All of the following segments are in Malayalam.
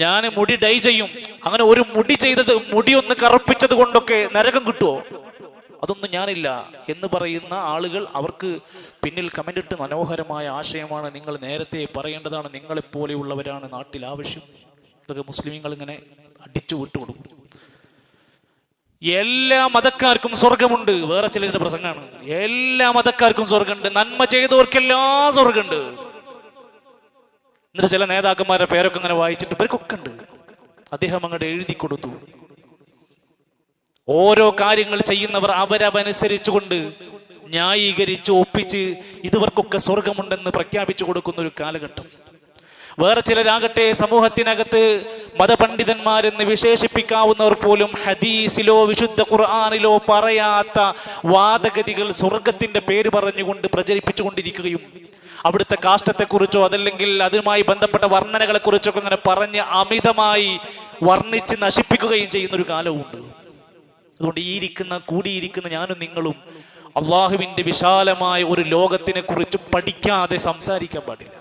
ഞാൻ മുടി ഡൈ ചെയ്യും, അങ്ങനെ ഒരു മുടി ചെയ്തത്, മുടി ഒന്ന് കറുപ്പിച്ചത് കൊണ്ടൊക്കെ നരകം കിട്ടുമോ? അതൊന്നും ഞാനില്ല എന്ന് പറയുന്ന ആളുകൾ, അവർക്ക് പിന്നിൽ കമന്റ് ഇട്ട് മനോഹരമായ ആശയമാണ്, നിങ്ങൾ നേരത്തെ പറയേണ്ടതാണ്, നിങ്ങളെപ്പോലെയുള്ളവരാണ് നാട്ടിൽ ആവശ്യം. ഇതൊക്കെ മുസ്ലിമീങ്ങൾ ഇങ്ങനെ അടിച്ചു വിട്ടുകൊടുക്കും. എല്ലാ മതക്കാർക്കും സ്വർഗമുണ്ട്. വേറെ ചിലരുടെ പ്രസംഗമാണ്, എല്ലാ മതക്കാർക്കും സ്വർഗമുണ്ട്, നന്മ ചെയ്തവർക്കെല്ലാം സ്വർഗമുണ്ട്. എന്നിട്ട് ചില നേതാക്കന്മാരുടെ പേരൊക്കെ ഇങ്ങനെ വായിച്ചിട്ട് ഇവർക്കൊക്കെ ഉണ്ട്. അദ്ദേഹം അങ്ങോട്ട് എഴുതി കൊടുത്തു. ഓരോ കാര്യങ്ങൾ ചെയ്യുന്നവർ അവരവനുസരിച്ചുകൊണ്ട് ന്യായീകരിച്ച് ഒപ്പിച്ച് ഇതുവർക്കൊക്കെ സ്വർഗമുണ്ടെന്ന് പ്രഖ്യാപിച്ചു കൊടുക്കുന്ന ഒരു കാലഘട്ടം. വേറെ ചിലരാകട്ടെ സമൂഹത്തിനകത്ത് മതപണ്ഡിതന്മാരെന്ന് വിശേഷിപ്പിക്കാവുന്നവർ പോലും ഹദീസിലോ വിശുദ്ധ ഖുർആനിലോ പറയാത്ത വാദഗതികൾ സ്വർഗത്തിന്റെ പേര് പറഞ്ഞുകൊണ്ട് പ്രചരിപ്പിച്ചു കൊണ്ടിരിക്കുകയും അവിടുത്തെ കാഷ്ടത്തെക്കുറിച്ചോ അതല്ലെങ്കിൽ അതുമായി ബന്ധപ്പെട്ട വർണ്ണനകളെ കുറിച്ചൊക്കെ അങ്ങനെ പറഞ്ഞ് അമിതമായി വർണ്ണിച്ച് നശിപ്പിക്കുകയും ചെയ്യുന്നൊരു കാലവുമുണ്ട്. അതുകൊണ്ട് കൂടിയിരിക്കുന്ന ഞാനും നിങ്ങളും അള്ളാഹുവിന്റെ വിശാലമായ ഒരു ലോകത്തിനെ കുറിച്ച് പഠിക്കാതെ സംസാരിക്കാൻ പാടില്ല.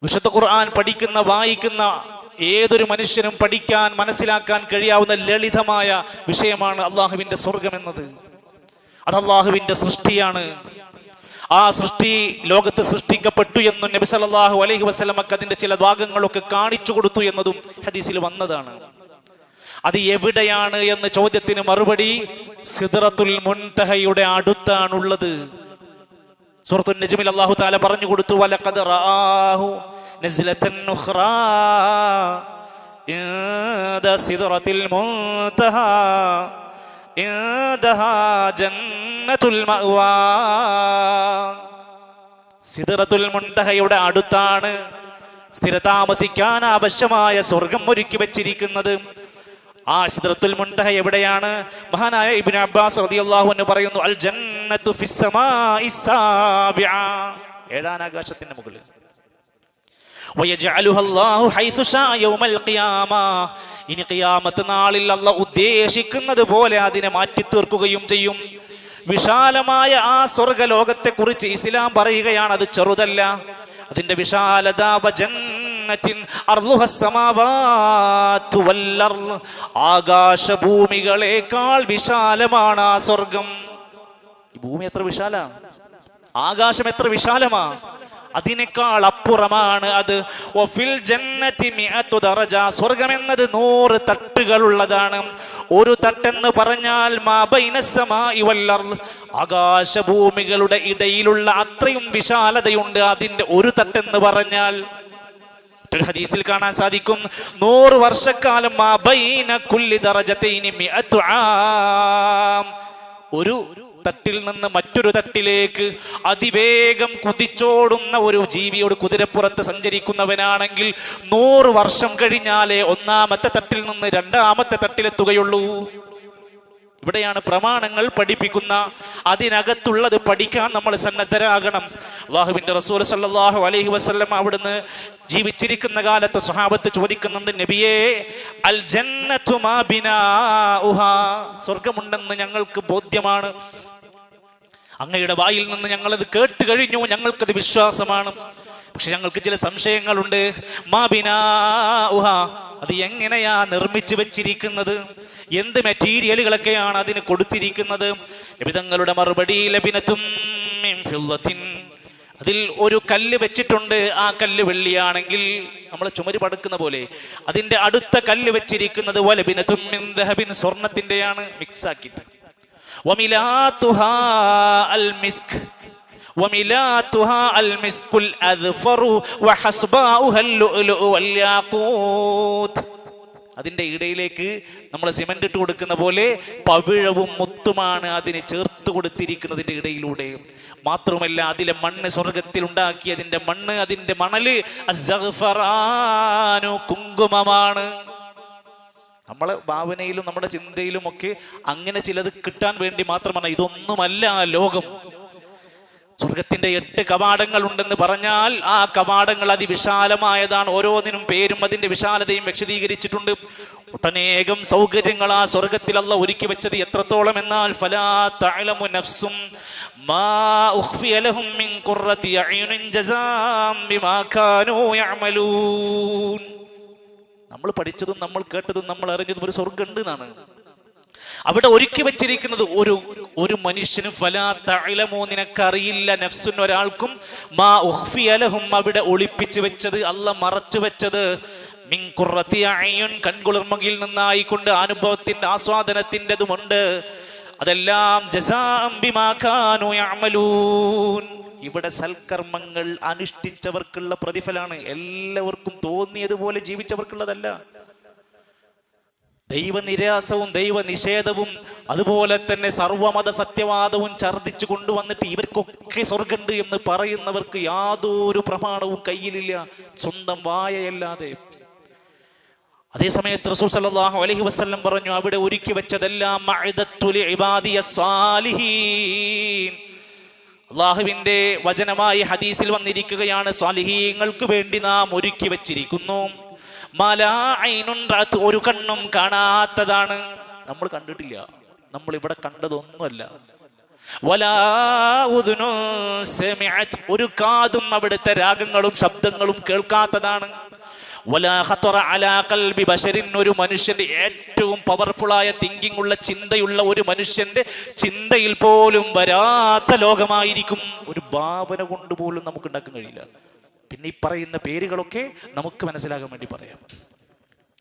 വിശുദ്ധ ഖുർആൻ പഠിക്കുന്ന വായിക്കുന്ന ഏതൊരു മനുഷ്യനും പഠിക്കാൻ മനസ്സിലാക്കാൻ കഴിയാവുന്ന ലളിതമായ വിഷയമാണ് അള്ളാഹുവിന്റെ സ്വർഗം എന്നത്. അത് അള്ളാഹുവിന്റെ സൃഷ്ടിയാണ്. ആ സൃഷ്ടി ലോകത്ത് സൃഷ്ടിക്കപ്പെട്ടു എന്നും നബി സല്ലല്ലാഹു അലൈഹി വസല്ലമക്ക് അതിന്റെ ചില ഭാഗങ്ങളൊക്കെ കാണിച്ചു കൊടുത്തു എന്നതും ഹദീസിൽ വന്നതാണ്. അത് എവിടെയാണ് എന്ന ചോദ്യത്തിന് മറുപടി സിദ്റത്തുൽ മുൻതഹയുടെ അടുത്താണുള്ളത്. സൂറത്തുൻ നജ്മിൽ അല്ലാഹു തആല പറഞ്ഞു കൊടുത്തു, വലഖദ് റആഹു നസ്ലതൻ ഉഖ്റാ ഇൻദ സിദ്റത്തിൽ മുൻതഹ ഇൻദഹാ ജന്നത്തുൽ മഅവാ. സിദ്റത്തുൽ മുൻതഹയുടെ അടുത്താണ് സ്ഥിരതാമസിക്കാൻ ആവശ്യമായ സ്വർഗം ഒരുക്കി വെച്ചിരിക്കുന്നത്. ആ സിദ്റത്തുൽ മുൻതഹ എവിടെയാണ്? മഹാനായ ഇബ്നു അബ്ബാസ് റളിയല്ലാഹു അൻഹു പറയുന്നു, അൽ ജന്നത്തു ഫിസ് സമാഇസ് സാബിഅ, ഏഴാം ആകാശത്തിന്റെ മുകളിൽ. വയജഅലുഹു അല്ലാഹു ഹൈസു ശാ യൗമൽ ഖിയാമ, ഇനി ഖിയാമത്ത് നാളിൽ അല്ലാഹു ഉദ്ദേശിക്കുന്നത് പോലെ അതിനെ മാറ്റി തീർക്കുകയും ചെയ്യും. വിശാലമായ ആ സ്വർഗലോകത്തെ കുറിച്ച് ഇസ്ലാം പറയുകയാണ്, അത് ചെറുതല്ല. അതിന്റെ വിശാലത ആകാശഭൂമികളെക്കാൾ വിശാലമാണ് ആ സ്വർഗം. ഈ ഭൂമി എത്ര വിശാല, ആകാശം എത്ര വിശാലമാ, അതിനേക്കാൾ അപ്പുറമാണ് അത്. സ്വർഗം എന്നത് 100 തട്ടുകളുള്ളതാണ്. ഒരു തട്ടെന്ന് പറഞ്ഞാൽ ആകാശഭൂമികളുടെ ഇടയിലുള്ള അത്രയും വിശാലതയുണ്ട് അതിന്റെ ഒരു തട്ടെന്ന് പറഞ്ഞാൽ. ഹദീസിൽ കാണാൻ സാധിക്കും, 100 വർഷക്കാലം ഒരു തട്ടിൽ നിന്ന് മറ്റൊരു തട്ടിലേക്ക് അതിവേഗം കുതിച്ചോടുന്ന ഒരു ജീവിയോട് കുതിരപ്പുറത്ത് സഞ്ചരിക്കുന്നവനാണെങ്കിൽ 100 വർഷം കഴിഞ്ഞാലേ ഒന്നാമത്തെ തട്ടിൽ നിന്ന് രണ്ടാമത്തെ തട്ടിലെത്തുകയുള്ളൂ. ഇവിടെയാണ് പ്രമാണങ്ങൾ പഠിപ്പിക്കുന്ന, അതിനകത്തുള്ളത് പഠിക്കാൻ നമ്മൾ സന്നദ്ധരാകണം. അല്ലാഹുവിന്റെ റസൂൽ സല്ലല്ലാഹു അലൈഹി വസല്ലം അവിടുന്ന് ജീവിച്ചിരിക്കുന്ന കാലത്ത് സ്വഹാബത്ത് ചോദിക്കുന്നുണ്ട്, നബിയേ അൽ ജന്നത്തു മാ ബിനാഉഹാ, സ്വർഗമുണ്ടെന്ന് ഞങ്ങൾക്ക് ബോധ്യമാണ്, അങ്ങയുടെ വായിൽ നിന്ന് ഞങ്ങളത് കേട്ട് കഴിഞ്ഞു, ഞങ്ങൾക്കത് വിശ്വാസമാണ്, പക്ഷെ ഞങ്ങൾക്ക് ചില സംശയങ്ങളുണ്ട്. മാ ബിനാഉഹാ, അത് എങ്ങനെയാ നിർമ്മിച്ചു വെച്ചിരിക്കുന്നത്, എന്ത് മെറ്റീരിയലുകളൊക്കെയാണ് അതിന് കൊടുത്തിരിക്കുന്നത്? നബിതങ്ങളുടെ മറുപടി, ലബിനത്തും മിൻ ഫില്ലത്തിൻ, അതിൽ ഒരു കല്ല് വെച്ചിട്ടുണ്ട്, ആ കല്ല് വെള്ളിയാണെങ്കിൽ നമ്മൾ ചുമര് പടുക്കുന്ന പോലെ അതിന്റെ അടുത്ത കല്ല് വെച്ചിരിക്കുന്നത് വലബിനത്തും മിൻ ദഹബിൻ, സ്വർണത്തിന്റെയാണ്, മിക്സ് ആക്കിയിട്ട്. വമിലാതുഹാ അൽ മിസ്ക്, വമിലാതുഹാ അൽ മിസ്കുൽ അദ്ഫറു വഹസ്ബാഉഹാ അൽ-ലുഅ്ലുഉ വൽ യാഖൂത്ത്, അതിന്റെ ഇടയിലേക്ക് നമ്മൾ സിമന്റ് ഇട്ട് കൊടുക്കുന്ന പോലെ പവിഴവും മുത്തുമാണ് അതിന് ചേർത്ത് കൊടുത്തിരിക്കുന്നതിന്റെ ഇടയിലൂടെ. മാത്രമല്ല അതിലെ മണ്ണ്, സ്വർഗത്തിൽ ഉണ്ടാക്കിയതിന്റെ മണ്ണ്, അതിന്റെ മണല് അസ്സഗ്ഫറാനു, കുങ്കുമമാണ്. നമ്മളെ ഭാവനയിലും നമ്മുടെ ചിന്തയിലും ഒക്കെ അങ്ങനെ ചിലത് കിട്ടാൻ വേണ്ടി മാത്രമാണ്. ഇതൊന്നുമല്ല ലോകം. സ്വർഗത്തിന്റെ 8 കവാടങ്ങൾ ഉണ്ടെന്ന് പറഞ്ഞാൽ ആ കവാടങ്ങൾ അതിവിശാലമായതാണ്. ഓരോന്നിനും പേരും അതിന്റെ വിശാലതയും വിശദീകരിച്ചിട്ടുണ്ട്. ഒട്ടനേകം സൗകര്യങ്ങൾ ആ സ്വർഗത്തിൽ അല്ലാഹു ഒരുക്കി വെച്ചത് എത്രത്തോളം എന്നാൽ, ഫലാ തഅലമു നഫ്സും മാ ഉഖ്ഫിയ ലഹും മിൻ ഖുർറതി അയുനിൻ ജസാം ബിമാ കാനൂ യഅമലൂൻ. നമ്മൾ പഠിച്ചതും നമ്മൾ കേട്ടതും നമ്മൾ അറിഞ്ഞതും ഒരു സ്വർഗ്ഗം ഉണ്ട് എന്നാണ്. അവിടെ ഒരുക്കി വെച്ചിരിക്കുന്നത് ഒരു മനുഷ്യനും ഫലാ തഅലമു, നിനക്കറിയില്ല, നഫ്സുൻ ഒരാൾക്കും, മാ ഉഖ്ഫിയ ലഹും, അവിടെ ഒളിപ്പിച്ചു വെച്ചത്, അല്ലാഹ് മറച്ചു വെച്ചത്, മിൻ ഖുറത്തി അയ്യുൻ, കൺകുളിർമയിൽ നിന്നായിക്കൊണ്ട് അനുഭവത്തിന്റെ ആസ്വാദനത്തിൻ്റെതുമുണ്ട്. അതെല്ലാം ജസാഅം ബിമാ കാനൂ യഅമലൂൻ. ഇവിടെ സൽക്കർമ്മങ്ങൾ അനുഷ്ഠിച്ചവർക്കുള്ള പ്രതിഫലമാണ്. എല്ലാവർക്കും തോന്നിയതുപോലെ ജീവിച്ചവർക്കുള്ളതല്ല. ദൈവനിരാസവും ദൈവനിഷേധവും അതുപോലെ തന്നെ സർവമത സത്യവാദവും ഛർദ്ദിച്ചു കൊണ്ടുവന്നിട്ട് ഇവർക്കൊക്കെ സ്വർഗമുണ്ട് എന്ന് പറയുന്നവർക്ക് യാതൊരു പ്രമാണവും കയ്യിലില്ല, സ്വന്തം വായയല്ലാതെ. അതേ സമയത്ത് റസൂൽ സല്ലല്ലാഹു അലൈഹി വസല്ലം പറഞ്ഞു, അവിടെ ഒരുക്കി വെച്ചതെല്ലാം മഅദത്തുൽ ഇബാദിയസ് സാലിഹീൻ. അല്ലാഹുവിന്റെ വചനമായി ഹദീസിൽ വന്നിരിക്കുകയാണ്, സ്വാലിഹീങ്ങൾക്ക് വേണ്ടി നാം ഒരുക്കി വെച്ചിരിക്കുന്നു. മാലാ ഐനുൻ റഅത്, ഒരു കണ്ണും കാണാത്തതാണ്. നമ്മൾ കണ്ടിട്ടില്ല, നമ്മൾ ഇവിടെ കണ്ടതൊന്നുമല്ല. വലാ ഉദുനു സമിഅത്, ഒരു കാതും അവിടുത്തെ രാഗങ്ങളും ശബ്ദങ്ങളും കേൾക്കാത്തതാണ്. വലാ ഖതറ അലാ ഖൽബി ബശരിൻ, ഒരു മനുഷ്യന്റെ ഏറ്റവും പവർഫുള്ളായ തിങ്കിങ് ഉള്ള ചിന്തയുള്ള ഒരു മനുഷ്യന്റെ ചിന്തയിൽ പോലും വരാത്ത ലോകമായിരിക്കും. ഒരു ഭാവന കൊണ്ട് പോലും നമുക്ക് ഉണ്ടാക്കാൻ കഴിയില്ല. പിന്നെ ഈ പറയുന്ന പേരുകളൊക്കെ നമുക്ക് മനസ്സിലാകാൻ വേണ്ടി പറയാം.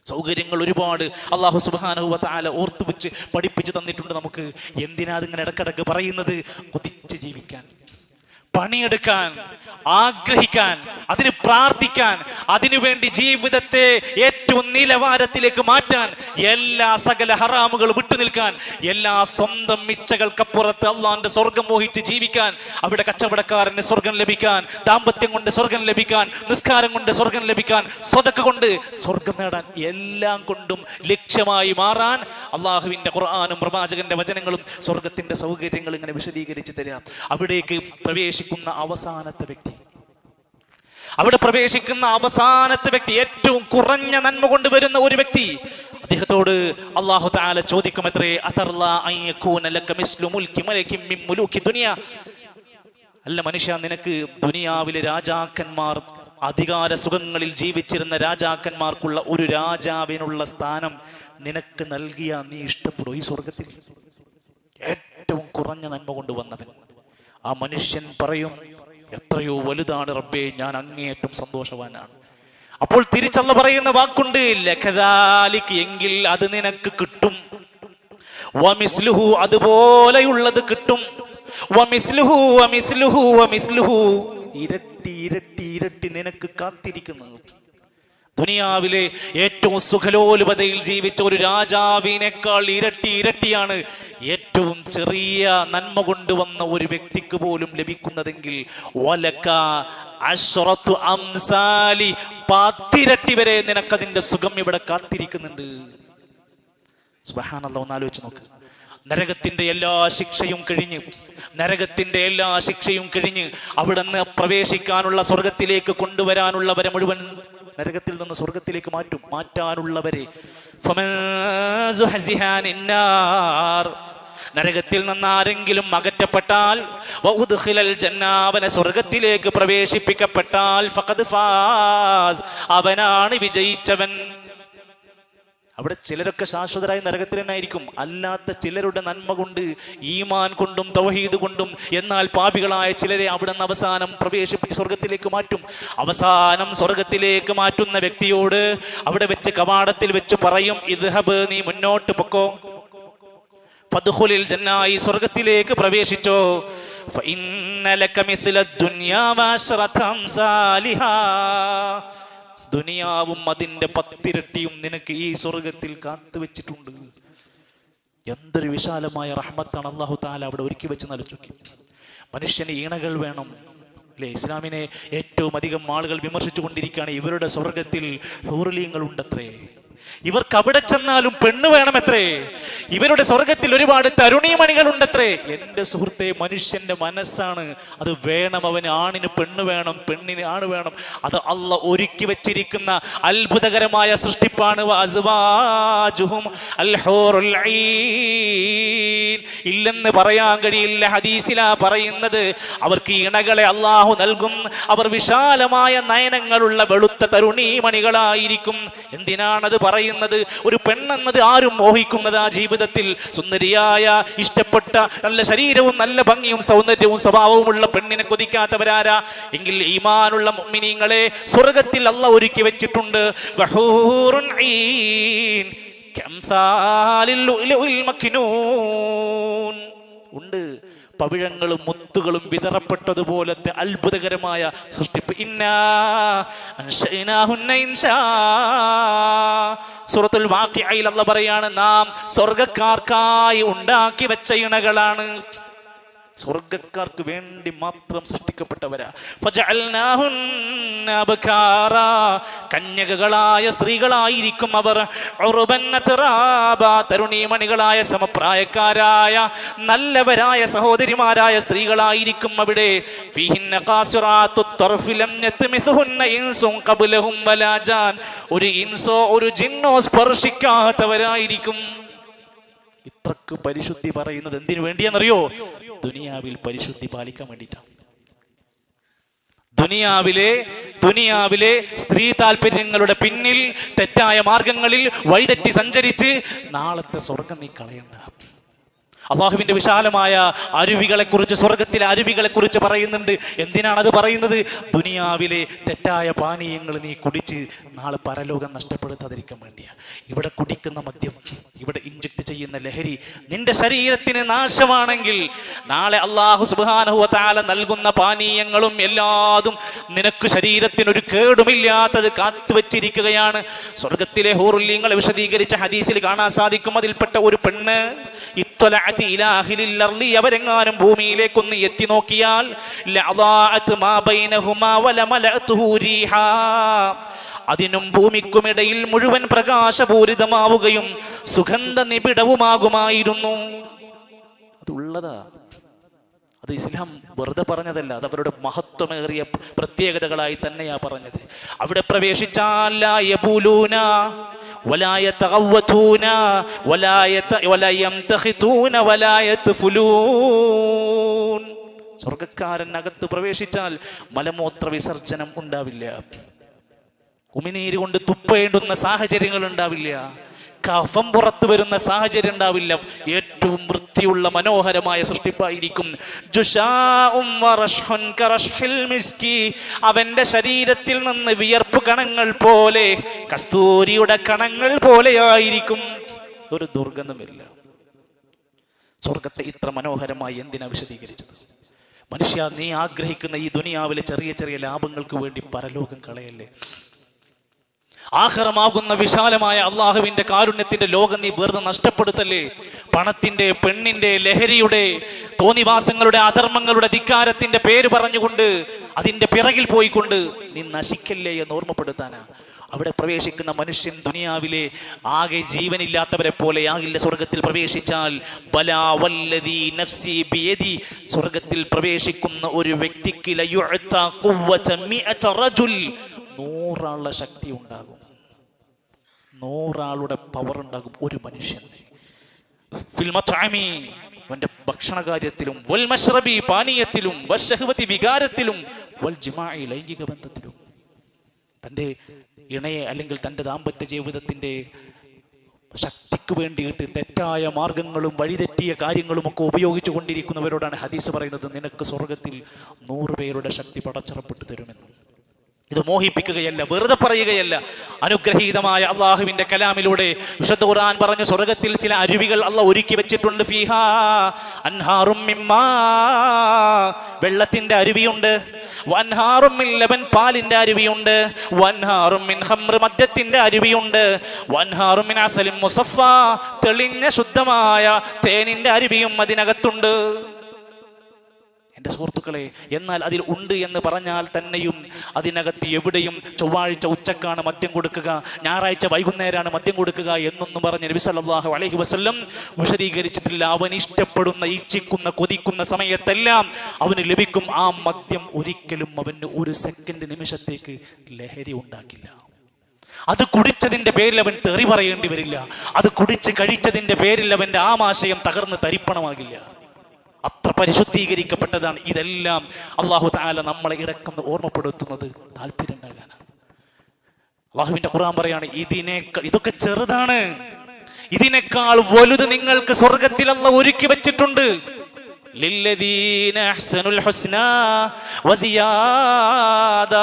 സൗകര്യങ്ങൾ ഒരുപാട് അല്ലാഹു സുബ്ഹാനഹു വ തആല ഓർത്തു വെച്ച് പഠിപ്പിച്ചു തന്നിട്ടുണ്ട് നമുക്ക്. എന്തിനാ അതിങ്ങനെ ഇടക്കിടക്ക് പറയുന്നത്? കൊതിച്ച് ജീവിക്കാൻ, പണിയെടുക്കാൻ, ആഗ്രഹിക്കാൻ, അതിന് പ്രാർത്ഥിക്കാൻ, അതിനുവേണ്ടി ജീവിതത്തെ ഏറ്റവും നിലവാരത്തിലേക്ക് മാറ്റാൻ, എല്ലാ സകല ഹറാമുകൾ വിട്ടുനിൽക്കാൻ, എല്ലാ സ്വന്തം ഇച്ഛകൾക്കപ്പുറത്ത് അള്ളാന്റെ സ്വർഗം മോഹിച്ച് ജീവിക്കാൻ, അവിടെ കച്ചവടക്കാരന് സ്വർഗം ലഭിക്കാൻ, ദാമ്പത്യം കൊണ്ട് സ്വർഗം ലഭിക്കാൻ, നിസ്കാരം കൊണ്ട് സ്വർഗം ലഭിക്കാൻ, സ്വതക്ക കൊണ്ട് സ്വർഗം നേടാൻ, എല്ലാം കൊണ്ടും ലക്ഷ്യമായി മാറാൻ അള്ളാഹുവിന്റെ ഖുർആനും പ്രവാചകന്റെ വചനങ്ങളും സ്വർഗത്തിന്റെ സൗകര്യങ്ങൾ ഇങ്ങനെ വിശദീകരിച്ച് തരാം. അവിടേക്ക് പ്രവേശിക്കുന്ന അവസാനത്തെ വ്യക്തി, അവിടെ പ്രവേശിക്കുന്ന അവസാനത്തെ വ്യക്തി, ഏറ്റവും കുറഞ്ഞ നന്മ കൊണ്ടുവരുന്ന ഒരു വ്യക്തി, അദ്ദേഹത്തോട് അല്ലാഹു തആല ചോദിക്കുമത്രേ, അതർലാ അൻ യകൂന ലക മിസ്ലു മുൽക്കി മലകിൻ മിൻ മുലൂക്കി ദുനിയ. അല്ല മനുഷ്യ, നിനക്ക് ദുനിയാവിലെ രാജാക്കന്മാർ, അധികാര സുഖങ്ങളിൽ ജീവിച്ചിരുന്ന രാജാക്കന്മാർക്കുള്ള ഒരു രാജാവിനുള്ള സ്ഥാനം നിനക്ക് നൽകിയ നീ ഇഷ്ടപ്പെടും ഈ സ്വർഗത്തിൽ? ഏറ്റവും കുറഞ്ഞ നന്മ കൊണ്ടുവന്നവൻ ആ മനുഷ്യൻ പറയും, എത്രയോ വലുതാണ് റബ്ബേ, ഞാൻ അങ്ങേയറ്റം സന്തോഷവാനാണ്. അപ്പോൾ തിരിച്ചല്ല പറയുന്ന വാക്കുണ്ട്, ലകദാലിക്, എങ്കിൽ അത് നിനക്ക് കിട്ടും. വമിസ്ലുഹു, അതുപോലെയുള്ളത് കിട്ടും. വമിസ്ലുഹു വമിസ്ലുഹു വമിസ്ലുഹു, ഇരട്ടി ഇരട്ടി ഇരട്ടി നിനക്ക് കാത്തിരിക്കുന്നത്. ദുനിയാവിലെ ഏറ്റവും സുഖലോലുപതയിൽ ജീവിച്ച ഒരു രാജാവിനേക്കാൾ ഇരട്ടി ഇരട്ടിയാണ് ഏറ്റവും ചെറിയ നന്മ കൊണ്ടുവന്ന ഒരു വ്യക്തിക്ക് പോലും ലഭിക്കുന്നതെങ്കിൽ വലക അശ്റത്തു അംസാലി, 10 ഇരട്ടി വരെ നിനക്കതിന്റെ സുഖം ഇവിടെ കാത്തിരിക്കുന്നുണ്ട്. സുബ്ഹാനല്ലാഹ്, ഒന്ന് ആലോചിച്ച് നോക്ക്. നരകത്തിന്റെ എല്ലാ ശിക്ഷയും കഴിഞ്ഞ്, നരകത്തിന്റെ എല്ലാ ശിക്ഷയും കഴിഞ്ഞ് അവിടുന്ന് പ്രവേശിക്കാനുള്ള, സ്വർഗത്തിലേക്ക് കൊണ്ടുവരാനുള്ളവരെ മുഴുവൻ നരകത്തിൽ നിന്ന് സ്വർഗത്തിലേക്ക് മാറ്റാനുള്ളവരെ, നരകത്തിൽ നിന്ന് ആരെങ്കിലും അകറ്റപ്പെട്ടാൽ, അവനെ സ്വർഗത്തിലേക്ക് പ്രവേശിപ്പിക്കപ്പെട്ടാൽ, ഫഖദ് ഫാസ്, അവനാണ് വിജയിച്ചവൻ. അവിടെ ചിലരൊക്കെ ശാശ്വതരായി നരകത്തിൽ തന്നെ ആയിരിക്കും. അല്ലാത്ത ചിലരുടെ നന്മ കൊണ്ട്, ഈമാൻ കൊണ്ടും തൗഹീദ് കൊണ്ടും, എന്നാൽ പാപികളായ ചിലരെ അവിടെ നിന്ന് അവസാനം പ്രവേശിപ്പിച്ച് സ്വർഗത്തിലേക്ക് മാറ്റും. അവസാനം സ്വർഗത്തിലേക്ക് മാറ്റുന്ന വ്യക്തിയോട് അവിടെ വെച്ച് കവാടത്തിൽ വെച്ച് പറയും, ഇദ്ഹബ്, നീ മുന്നോട്ട് പൊക്കോ, ഫദ്ഖുലിൽ ജന്ന, ഈ സ്വർഗത്തിലേക്ക് പ്രവേശിച്ചോ, ഫഇന്ന ലക മിസ്ല ദുനിയാ വഅശ്റത അംസാലിഹാ, ദുനിയാവും അതിന്റെ 10 ഇരട്ടിയും നിനക്ക് ഈ സ്വർഗത്തിൽ കാത്തുവെച്ചിട്ടുണ്ട്. എന്തൊരു വിശാലമായ റഹ്മത്താണ് അല്ലാഹു തആല അവിടെ ഒരുക്കി വെച്ച് നൽകി. മനുഷ്യന് ഈണകൾ വേണം അല്ലെ? ഇസ്ലാമിനെ ഏറ്റവും അധികം ആളുകൾ വിമർശിച്ചു കൊണ്ടിരിക്കുകയാണ്. ഇവരുടെ സ്വർഗത്തിൽ ഹൂർലിങ്ങൾ ഉണ്ടത്രേ, ഇവർക്ക് അവിടെ ചെന്നാലും പെണ്ണ് വേണമെത്രേ. ഇവരുടെ സ്വർഗത്തിൽ ഒരുപാട് തരുണീമണികളുണ്ടത്രേ. എൻ്റെ സുഹൃത്തെ, മനുഷ്യന്റെ മനസ്സാണ് അത് വേണം. അവന് ആണിന് പെണ്ണ് വേണം, പെണ്ണിന് ആണ് വേണം. അത് അള്ളാഹ് ഒരുക്കി വെച്ചിരിക്കുന്ന അത്ഭുതകരമായ സൃഷ്ടിപ്പാണ്. ഇല്ലെന്ന് പറയാൻ കഴിയില്ല. ഹദീസിലാ പറയുന്നത്, അവർക്ക് ഇണകളെ അള്ളാഹു നൽകും. അവർ വിശാലമായ നയനങ്ങളുള്ള വെളുത്ത തരുണീമണികളായിരിക്കും. എന്തിനാണത് പറയുന്നത്? ഒരു പെണ്ണെന്നത് ആരും മോഹിക്കുന്നത് ആ ജീവിതത്തിൽ സുന്ദരിയായ, ഇഷ്ടപ്പെട്ട, നല്ല ശരീരവും നല്ല ഭംഗിയും സൗന്ദര്യവും സ്വഭാവവുമുള്ള പെണ്ണിനെ കൊതിക്കാത്തവരാരാ? എങ്കിൽ ഈമാനുള്ള മുഅ്മിനീങ്ങളെ സ്വർഗത്തിൽ അല്ലാഹ് ഒരുക്കി വെച്ചിട്ടുണ്ട്. വഹൂറുൻ ഈൻ കംസാലിൽ ലുഅ്ലുഇൽ മക്നൂൻ ഉണ്ട്. പവിഴങ്ങളും മുത്തുകളും വിതറപ്പെട്ടതുപോലത്തെ അത്ഭുതകരമായ സൃഷ്ടിപ്പ്. സൂറത്തുൽ വാഖിഅയിൽ അല്ലാഹ് പറയാണ്, നാം സ്വർഗക്കാർക്കായി ഉണ്ടാക്കി വെച്ച ഇണകളാണ്. സ്വർഗക്കാർക്ക് വേണ്ടി മാത്രം സൃഷ്ടിക്കപ്പെട്ടവരാ. കന്യകകളായ സ്ത്രീകളായിരിക്കും അവർ. തരുണീമണികളായ സമപ്രായക്കാരായ നല്ലവരായ സഹോദരിമാരായ സ്ത്രീകളായിരിക്കും അവിടെ. ഒരു ഇൻസോ ഒരു ജിന്നോ സ്പർശിക്കാത്തവരായിരിക്കും. ഇത്രക്ക് പരിശുദ്ധി പറയുന്നത് എന്തിനു വേണ്ടിയാണെന്നറിയോ? ദുനിയാവിൽ പരിശുദ്ധി പാലിക്കാൻ വേണ്ടിയിട്ടാണ്. ദുനിയാവിലെ സ്ത്രീ താല്പര്യങ്ങളുടെ പിന്നിൽ തെറ്റായ മാർഗങ്ങളിൽ വഴിതെറ്റി സഞ്ചരിച്ച് നാളത്തെ സ്വർഗം നീ കളയണ്ട. അള്ളാഹുവിന്റെ വിശാലമായ അരുവികളെ കുറിച്ച്, സ്വർഗത്തിലെ അരുവികളെ കുറിച്ച് പറയുന്നുണ്ട്. എന്തിനാണ് അത് പറയുന്നത്? ദുനിയാവിലെ തെറ്റായ പാനീയങ്ങൾ നീ കുടിച്ച് നാളെ പരലോകം നഷ്ടപ്പെടുത്താതിരിക്കാൻ വേണ്ടിയാ. ഇവിടെ കുടിക്കുന്ന മദ്യം, ഇവിടെ ഇഞ്ചക്ട് ചെയ്യുന്ന ലഹരി നിന്റെ ശരീരത്തിന് നാശമാണെങ്കിൽ നാളെ അള്ളാഹു സുബ്ഹാനഹു വ തആല നൽകുന്ന പാനീയങ്ങളും എല്ലാതും നിനക്ക് ശരീരത്തിനൊരു കേടുമില്ലാത്തത് കാത്തുവച്ചിരിക്കുകയാണ്. സ്വർഗത്തിലെ ഹൂറുല്യങ്ങളെ വിശദീകരിച്ച ഹദീസിൽ കാണാൻ സാധിക്കും. അതിൽപ്പെട്ട ഒരു പെണ്ണ് അവരെങ്ങാനും ഭൂമിയിലേക്കൊന്ന് എത്തി നോക്കിയാൽ അതിനും ഭൂമിക്കുമിടയിൽ മുഴുവൻ പ്രകാശപൂരിതമാവുകയും സുഗന്ധ നിബിഡവുമാകുമായിരുന്നു. അതുള്ളതാ. അത് ഇസ്ലാം വെറുതെ പറഞ്ഞതല്ല, അത് അവരുടെ മഹത്വമേറിയ പ്രത്യേകതകളായി തന്നെയാ പറഞ്ഞത്. അവിടെ പ്രവേശിച്ചാൽ സ്വർഗക്കാരനകത്ത് പ്രവേശിച്ചാൽ മലമൂത്ര വിസർജനം ഉണ്ടാവില്ല. ഉമിനീര് കൊണ്ട് തുപ്പേണ്ടുന്ന സാഹചര്യങ്ങൾ ഉണ്ടാവില്ല. കഫം പുറത്തു വരുന്ന സാഹചര്യം ഉണ്ടാവില്ല. ഏറ്റവും വൃത്തിയുള്ള മനോഹരമായ സൃഷ്ടിപ്പായിരിക്കും. അവന്റെ ശരീരത്തിൽ നിന്ന് വിയർപ്പ് കണങ്ങൾ പോലെ, കസ്തൂരിയുടെ കണങ്ങൾ പോലെയായിരിക്കും. ഒരു ദുർഗന്ധമില്ല. സ്വർഗത്തെ ഇത്ര മനോഹരമായി എന്തിനാ വിശദീകരിച്ചത്? മനുഷ്യ, നീ ആഗ്രഹിക്കുന്ന ഈ ദുനിയാവിലെ ചെറിയ ചെറിയ ലാഭങ്ങൾക്ക് വേണ്ടി പരലോകം കളയല്ലേ. ആഖിറമാകുന്ന വിശാലമായ അള്ളാഹുവിന്റെ കാരുണ്യത്തിന്റെ ലോകം നീ വെറുതെ നഷ്ടപ്പെടുത്തല്ലേ. പണത്തിന്റെ, പെണ്ണിന്റെ, ലഹരിയുടെ, തോന്നിവാസങ്ങളുടെ, അധർമ്മങ്ങളുടെ, ധിക്കാരത്തിന്റെ പേര് പറഞ്ഞുകൊണ്ട് അതിന്റെ പിറകിൽ പോയിക്കൊണ്ട് നീ നശിക്കല്ലേ എന്ന് ഓർമ്മപ്പെടുത്താനാ. അവിടെ പ്രവേശിക്കുന്ന മനുഷ്യൻ ദുനിയാവിലെ ആകെ ജീവനില്ലാത്തവരെ പോലെ ആകില്ല. സ്വർഗത്തിൽ പ്രവേശിച്ചാൽ ബലാ വല്ലദീ നഫ്സി ബിയദി, സ്വർഗത്തിൽ പ്രവേശിക്കുന്ന ഒരു വ്യക്തിക്ക് ലയുഅത ഖുവത മിഅത റജുൽ, 100 ആളുടെ ശക്തി ഉണ്ടാകും. 100 ആളുടെ പവർ ഉണ്ടാകും ഒരു മനുഷ്യന്. ഫിൽമത്അമി, അവന്റെ ഭക്ഷണ കാര്യത്തിലും, വൽ മശ്റബി, പാനീയത്തിലും, വശഹവതി, വികാരത്തിലും, വൽ ജിമാഇ, ലൈംഗിക ബന്ധത്തിലും. തൻ്റെ ഇണയെ അല്ലെങ്കിൽ തൻ്റെ ദാമ്പത്യ ജീവിതത്തിൻ്റെ ശക്തിക്ക് വേണ്ടിയിട്ട് തെറ്റായ മാർഗങ്ങളും വഴിതെറ്റിയ കാര്യങ്ങളും ഒക്കെ ഉപയോഗിച്ചു കൊണ്ടിരിക്കുന്നവരോടാണ് ഹദീസ് പറയുന്നത്, നിനക്ക് സ്വർഗത്തിൽ 100 പേരുടെ ശക്തി പടച്ചറപ്പെട്ട് തരുമെന്ന്. ഇത് മോഹിപ്പിക്കുകയല്ല, വെറുതെ പറയുകയല്ല. അനുഗ്രഹീതമായ അള്ളാഹുവിന്റെ കലാമിലൂടെ വിശുദ്ധ ഖുർആൻ പറഞ്ഞു, സ്വർഗത്തിൽ ചില അരുവികൾ അള്ളാഹ് ഒരുക്കി വെച്ചിട്ടുണ്ട്. ഫീഹാ അൻഹാറും മിമ്മാ, വെള്ളത്തിന്റെ അരുവിയുണ്ട്. വൻഹാറും മിൻ ലബൻ, പാലിന്റെ അരുവിയുണ്ട്. വൻഹാറും മിൻ ഖംർ, മദ്യത്തിന്റെ അരുവിയുണ്ട്. വൻഹാറും മിൻ അസലിൻ മുസഫ, തെളിഞ്ഞ ശുദ്ധമായ തേനിന്റെ അരുവിയും അതിനകത്തുണ്ട്. എൻ്റെ സുഹൃത്തുക്കളെ, എന്നാൽ അതിൽ ഉണ്ട് എന്ന് പറഞ്ഞാൽ തന്നെയും അതിനകത്ത് എവിടെയും ചൊവ്വാഴ്ച ഉച്ചക്കാണ് മദ്യം കൊടുക്കുക, ഞായറാഴ്ച വൈകുന്നേരമാണ് മദ്യം കൊടുക്കുക എന്നൊന്നും പറഞ്ഞ് നബി സല്ലല്ലാഹു അലൈഹി വസല്ലം വിശദീകരിച്ചിട്ടില്ല. അവൻ ഇഷ്ടപ്പെടുന്ന, ഇച്ഛിക്കുന്ന, കൊതിക്കുന്ന സമയത്തെല്ലാം അവന് ലഭിക്കും ആ മദ്യം. ഒരിക്കലും അവന് ഒരു സെക്കൻഡ്, നിമിഷത്തേക്ക് ലഹരി ഉണ്ടാക്കില്ല. അത് കുടിച്ചതിൻ്റെ പേരിൽ അവൻ തെറി പറയേണ്ടി വരില്ല. അത് കുടിച്ച് കഴിച്ചതിൻ്റെ പേരിൽ അവൻ്റെ ആമാശയം തകർന്ന് തരിപ്പണമാകില്ല. അത്ര പരിശുദ്ധീകരിക്കപ്പെട്ടതാണ്. ഇതെല്ലാം അല്ലാഹു തആല നമ്മളെ ഇടക്കൊന്ന് ഓർമ്മപ്പെടുത്തുന്നത് താല്പര്യം ഉണ്ടാകാനാണ്. അല്ലാഹുവിന്റെ ഖുർആൻ പറയാണ്, ഇതൊക്കെ ചെറുതാണ്, ഇതിനേക്കാൾ വലുത് നിങ്ങൾക്ക് സ്വർഗത്തിൽ അല്ലാഹു ഒരുക്കി വെച്ചിട്ടുണ്ട്. ലില്ലദീന അഹ്സനുൽ ഹുസ്നാ വസിയാദ,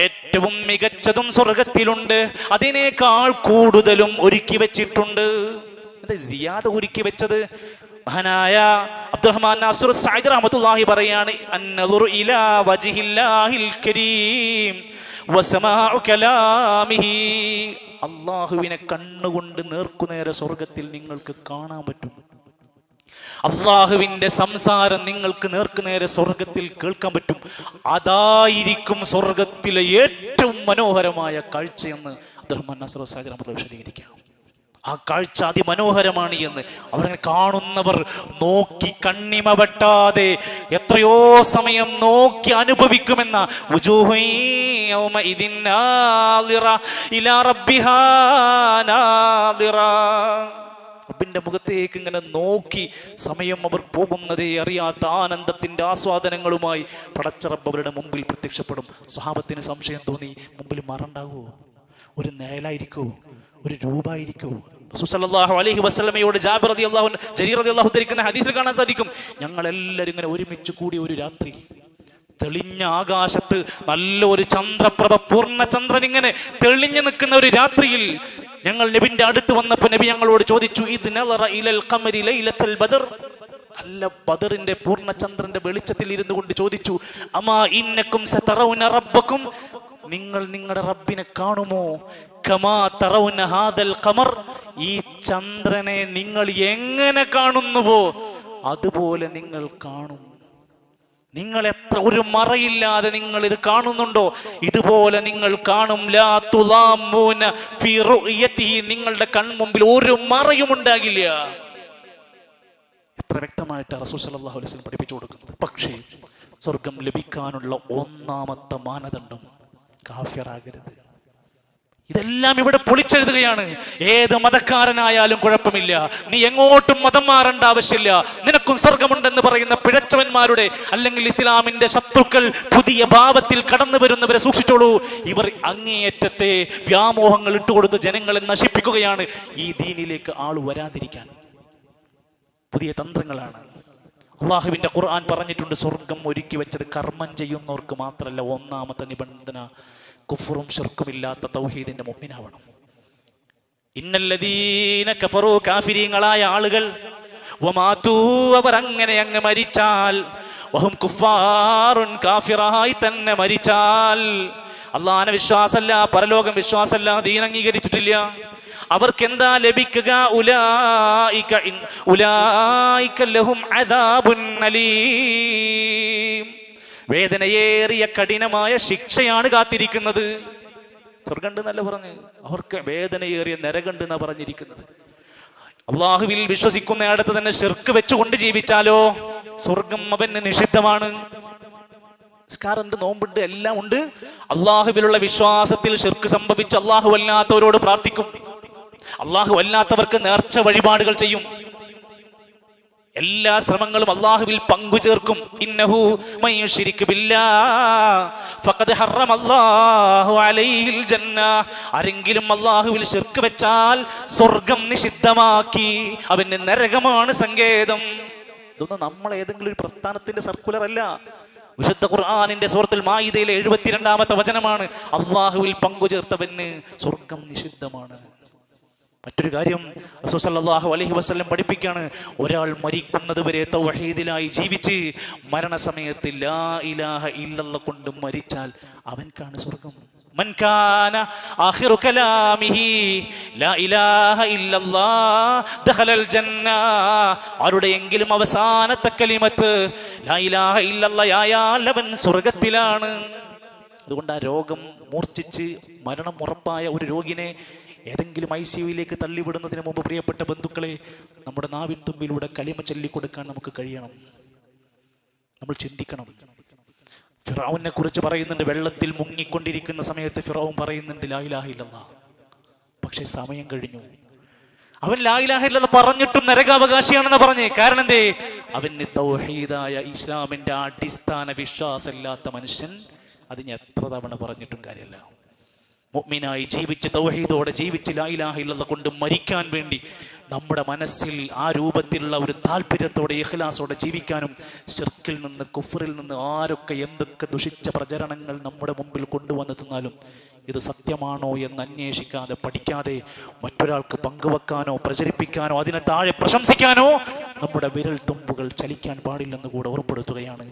ഏറ്റവും മികച്ചതും സ്വർഗത്തിലുണ്ട്, അതിനേക്കാൾ കൂടുതലും ഒരുക്കി വെച്ചിട്ടുണ്ട്. എന്താ സിയാദ ഒരുക്കി വെച്ചത്? മഹാനായ അബ്ദുറഹ്മാൻ നാസിർ സഅദി റഹ്മത്തുള്ളാഹി പറയാണ്, അന്നദുറു ഇലാ വജ്ഹില്ലാഹിൽ കരീം വസമാഉ കലാമിഹി, അല്ലാഹുവിനെ കണ്ണുകൊണ്ട് നേർക്കുനേരെ സ്വർഗത്തിൽ നിങ്ങൾക്ക് കാണാൻ പറ്റും. അള്ളാഹുവിന്റെ സംസാരം നിങ്ങൾക്ക് നേർക്കുനേരെ സ്വർഗത്തിൽ കേൾക്കാൻ പറ്റും. അതായിരിക്കും സ്വർഗത്തിലെ ഏറ്റവും മനോഹരമായ കാഴ്ചയെന്ന് അബ്ദുറഹ്മാൻ നാസിർ സഅദി റഹ്മത്തുള്ളാഹി വിശദീകരിക്കാം. ആ കാഴ്ച അതിമനോഹരമാണ് എന്ന് അവരങ്ങനെ കാണുന്നവർ നോക്കി കണ്ണിമ വെട്ടാതെ എത്രയോ സമയം നോക്കി അനുഭവിക്കുമെന്ന റബ്ബിന്റെ മുഖത്തേക്ക് ഇങ്ങനെ നോക്കി സമയം അവർ പോകുന്നതേ അറിയാത്ത ആനന്ദത്തിന്റെ ആസ്വാദനങ്ങളുമായി പടച്ച റബ്ബ് അവരുടെ മുമ്പിൽ പ്രത്യക്ഷപ്പെടും. സ്വഹാബത്തിന് സംശയം തോന്നി, മുമ്പിൽ മറണ്ടാവോ? ഒരു നിഴലായിരിക്കോ? ഒരു രൂപായിരിക്കോ? റസൂൽ സല്ലല്ലാഹു അലൈഹി വസല്ലമയോട് ജാബിർ റളിയല്ലാഹു അൻഹു, ജരീർ റളിയല്ലാഹു ധരിക്കുന്ന ഹദീസിൽ കാണാൻ സാധിക്കും, ഞങ്ങളെല്ലാവരും ഇങ്ങനെ ഒരുമിച്ച് കൂടി ഒരു രാത്രി തെളിഞ്ഞ ആകാശത്ത് നല്ല ഒരു ചന്ദ്രപ്രഭ, പൂർണ്ണചന്ദ്രൻ ഇങ്ങനെ തെളിഞ്ഞു നിൽക്കുന്ന ഒരു രാത്രിയിൽ ഞങ്ങൾ നബിന്റെ അടുത്ത് വന്നപ്പോൾ നബി ഞങ്ങളോട് ചോദിച്ചു, ഇദ് നളറ ഇലൽ ഖമരി ലൈലത്തുൽ ബദർ, നല്ല ബദറിന്റെ പൂർണ്ണചന്ദ്രന്റെ വെളിച്ചത്തിൽ ഇരുന്നു കൊണ്ട് ചോദിച്ചു, അമാ ഇന്നക്കും സതറൗന റബ്ബക്കും, നിങ്ങൾ നിങ്ങളുടെ റബ്ബിനെ കാണുമോ? കമാ തറൗന ഹാദൽ ഖമർ, ഈ ചന്ദ്രനെ നിങ്ങൾ എങ്ങനെ കാണുന്നുവോ അതുപോലെ നിങ്ങൾ കാണും. നിങ്ങൾ എത്ര ഒരു മറയില്ലാതെ നിങ്ങൾ ഇത് കാണുന്നുണ്ടോ ഇതുപോലെ നിങ്ങൾ കാണും. ലാ തുളാമൂന ഫീ റുഅയതിഹി, നിങ്ങളുടെ കൺമുമ്പിൽ ഒരു മറയും ഉണ്ടാകില്ല. എത്ര വ്യക്തമായിട്ട് റസൂൽ സല്ലല്ലാഹു അലൈഹി വസല്ലം പഠിപ്പിച്ചു കൊടുക്കുന്നത്. പക്ഷേ സ്വർഗം ലഭിക്കാനുള്ള ഒന്നാമത്തെ മാനദണ്ഡം കാഫിറാകരുത്. ഇതെല്ലാം ഇവിടെ പൊളിച്ചെഴുതുകയാണ്. ഏത് മതക്കാരനായാലും കുഴപ്പമില്ല, നീ എങ്ങോട്ടും മതം മാറേണ്ട ആവശ്യമില്ല, നിനക്കും സ്വർഗമുണ്ടെന്ന് പറയുന്ന പിഴച്ചവന്മാരുടെ അല്ലെങ്കിൽ ഇസ്ലാമിന്റെ ശത്രുക്കൾ പുതിയ ഭാവത്തിൽ കടന്നു വരുന്നവരെ സൂക്ഷിച്ചോളൂ. ഇവർ അങ്ങേയറ്റത്തെ വ്യാമോഹങ്ങൾ ഇട്ടുകൊടുത്ത് ജനങ്ങളെ നശിപ്പിക്കുകയാണ്. ഈ ദീനിലേക്ക് ആള് വരാതിരിക്കാൻ പുതിയ തന്ത്രങ്ങളാണ്. അള്ളാഹുവിന്റെ ഖുർആൻ പറഞ്ഞിട്ടുണ്ട്, സ്വർഗം ഒരുക്കി വെച്ചത് കർമ്മം ചെയ്യുന്നവർക്ക് മാത്രമല്ല. ഒന്നാമത്തെ നിബന്ധന കുഫറും ശിർക്കുമില്ലാത്ത തൗഹീദിന്റെ മുഅ്മിനാവണം. ഇന്നല്ലദീന കഫറൂ, കാഫിരീങ്ങളായ ആളുകൾ, വമാതു, അവർ അങ്ങനെ അങ്ങ് മരിച്ചാൽ, വഹും കുഫാറുൻ, കാഫിറായി തന്നെ മരിച്ചാൽ, അള്ളാഹുവിനെ വിശ്വാസമല്ല, പരലോകം വിശ്വാസമല്ല, ദീൻ അംഗീകരിച്ചിട്ടില്ല, അവർക്ക് എന്താ ലഭിക്കുക? ഉലൈക ലഹും അദാബുൻ അലീം, വേദനയേറിയ കഠിനമായ ശിക്ഷയാണ് കാത്തിരിക്കുന്നത്. സ്വർഗണ്ട് എന്നല്ല പറഞ്ഞ്, അവർക്ക് വേദനയേറിയ നരകണ്ട് എന്നാ പറഞ്ഞിരിക്കുന്നത്. അള്ളാഹുവിൽ വിശ്വസിക്കുന്ന അടുത്ത് തന്നെ ശിർക്ക് വെച്ചുകൊണ്ട് ജീവിച്ചാലോ സ്വർഗം അവന് നിഷിദ്ധമാണ്. നിസ്കാരമുണ്ട്, നോമ്പുണ്ട്, എല്ലാം ഉണ്ട്. അള്ളാഹുവിലുള്ള വിശ്വാസത്തിൽ ശിർക്ക് സംഭവിച്ച് അള്ളാഹു അല്ലാത്തവരോട് പ്രാർത്ഥിക്കും, അള്ളാഹു അല്ലാത്തവർക്ക് നേർച്ച വഴിപാടുകൾ ചെയ്യും, എല്ലാ ശ്രമങ്ങളും അള്ളാഹുവിൽ പങ്കുചേർക്കും. ഇന്നഹു മയ്യുശ്രിക് ബില്ലാഹ് ഫഖദ് ഹറമല്ലാഹു അലൈഹിൽ ജന്ന, ആരെങ്കിലും അള്ളാഹുവിൽ ശിർക്ക് വെച്ചാൽ സ്വർഗം നിഷിദ്ധമാക്കി, അവന് നരകമാണ് സങ്കേതം. ഇതൊന്നും നമ്മൾ ഏതെങ്കിലും ഒരു പ്രസ്ഥാനത്തിന്റെ സർക്കുലർ അല്ല. വിശുദ്ധ ഖുർആനിന്റെ സൂറത്തുൽ മാഇദയിലെ 72-ാമത്തെ വചനമാണ്, അള്ളാഹുവിൽ പങ്കുചേർത്തവന് സ്വർഗം നിഷിദ്ധമാണ്. മറ്റൊരു കാര്യം റസൂൽ സല്ലല്ലാഹു അലൈഹി വസല്ലം പഠിപ്പിക്കുകയാണ്, ഒരാൾ മരിക്കുന്നത് വരെ തൗഹീദിലായി ജീവിച്ച് മരണസമയത്ത് ലാ ഇലാഹ ഇല്ലല്ലാഹ് കൊണ്ട് മരിച്ചാൽ അവൻക്കാണ് സ്വർഗം. മൻ കാന ആഖിറു കലാമിഹി ലാ ഇലാഹ ഇല്ലല്ലാഹ് ദഖലൽ ജന്ന. ആരുടെയെങ്കിലും അവസാനത്തെ കലിമത്ത് ലാ ഇലാഹ ഇല്ലല്ലാഹ് ആയാൽ അവൻ സ്വർഗ്ഗത്തിലാണ്. അതുകൊണ്ട് ആ രോഗം മൂർച്ഛിച്ച് മരണം ഉറപ്പായ ഒരു രോഗിനെ ഏതെങ്കിലും ICUയിലേക്ക് തള്ളിവിടുന്നതിന് മുമ്പ് പ്രിയപ്പെട്ട ബന്ധുക്കളെ, നമ്മുടെ നാവിൻ തുമ്പിലൂടെ കലിമ ചൊല്ലിക്കൊടുക്കാൻ നമുക്ക് കഴിയണം. നമ്മൾ ചിന്തിക്കണം. ഫിറഔനെ കുറിച്ച് പറയുന്നുണ്ട്, വെള്ളത്തിൽ മുങ്ങിക്കൊണ്ടിരിക്കുന്ന സമയത്ത് ഫിറഔൻ പറയുന്നുണ്ട് ലാ ഇലാഹ ഇല്ലല്ലാഹ്. പക്ഷെ സമയം കഴിഞ്ഞു. അവൻ ലാ ഇലാഹ ഇല്ലല്ലാഹ് പറഞ്ഞിട്ടും നരകാവകാശിയാണെന്ന് പറഞ്ഞ്. കാരണം എന്തേ? അവന് തൗഹീദായ ഇസ്ലാമിന്റെ അടിസ്ഥാന വിശ്വാസമില്ലാത്ത മനുഷ്യൻ അതിന് എത്ര തവണ പറഞ്ഞിട്ടും കാര്യമില്ല. മുഅ്മിനായി ജീവിച്ച് തൗഹീദോടെ ജീവിച്ച് ലാ ഇലാഹ ഇല്ലല്ലാഹ് കൊണ്ട് മരിക്കാൻ വേണ്ടി നമ്മുടെ മനസ്സിൽ ആ രൂപത്തിലുള്ള ഒരു താല്പര്യത്തോടെ ഇഖ്ലാസോടെ ജീവിക്കാനും, ശിർക്കിൽ നിന്ന് കുഫ്റിൽ നിന്ന് ആരൊക്കെ എന്തൊക്കെ ദുഷിച്ച പ്രചരണങ്ങൾ നമ്മുടെ മുമ്പിൽ കൊണ്ടുവന്നു തന്നാലും ഇത് സത്യമാണോ എന്ന് അന്വേഷിക്കാതെ പഠിക്കാതെ മറ്റൊരാൾക്ക് പങ്കുവെക്കാനോ പ്രചരിപ്പിക്കാനോ അതിനെ താഴെ പ്രശംസിക്കാനോ നമ്മുടെ വിരൽ തുമ്പുകൾ ചലിക്കാൻ പാടില്ലെന്ന് കൂടെ ഓർമ്മപ്പെടുത്തുകയാണ്.